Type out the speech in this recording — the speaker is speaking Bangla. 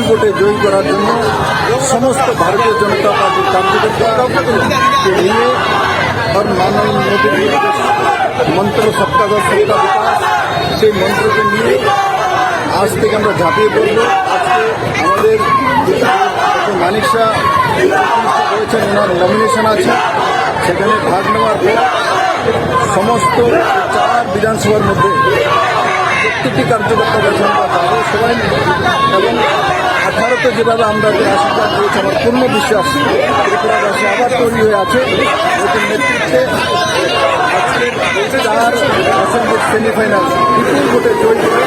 ভোটে জয়ী করার জন্য সমস্ত ভারতীয় জনতা পার্টির কার্যকর্তাকে নিয়ে और माननीय मोदी जी मंत्र सबका साथ सबका विकास সেই মন্ত্রকে নিয়ে আজ থেকে আমরা ঝাঁপিয়ে পড়ব। আজকে আমাদের মানিক শাহ রয়েছেন, ওনার নমিনেশন আছে, সেখানে ভাগ নেওয়ার পর সমস্ত 4 বিধানসভার মধ্যে প্রত্যেকটি কার্যকর্তার কাছে আমরা যাবো সবাই, এবং 18তে যেভাবে আমরা আশীর্বাদ করেছি আমার পূর্ণ বিশ্বাস ত্রিপুরাবাসী আবার তৈরি হয়ে আছে নতুন নেতৃত্বে। আজকের 4 অসম্ভব সেমিফাইনাল বিপুল ভোটে জয়ী করে